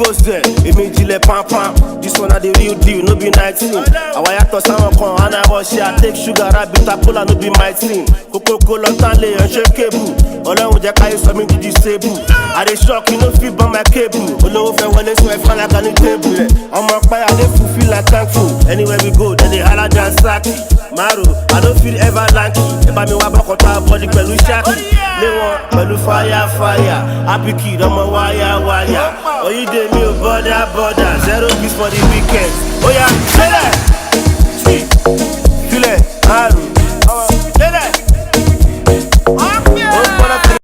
goes there, immediately pam pam. This one are the real deal, no be 19. I wire to someone come and I wash I take sugar, rabbit, cola, no be my team. Coca-Cola, Stanley, and shake cable. All I want to carry something to disable. I dey shock, you know, feel by my cable. All over when it's my fan, I can table. I'm a fire, they feel like thankful. Anywhere we go, then they holla dance saki. Maru, I don't feel ever lanky. Eba mi waba kota body pẹ̀lú shaki. Me want pẹ̀lú fire. Happy kid, I'm a wire. Oh, you did me a border. 0 peace for the weekend. Oh yeah, say that. Feel it, Maru.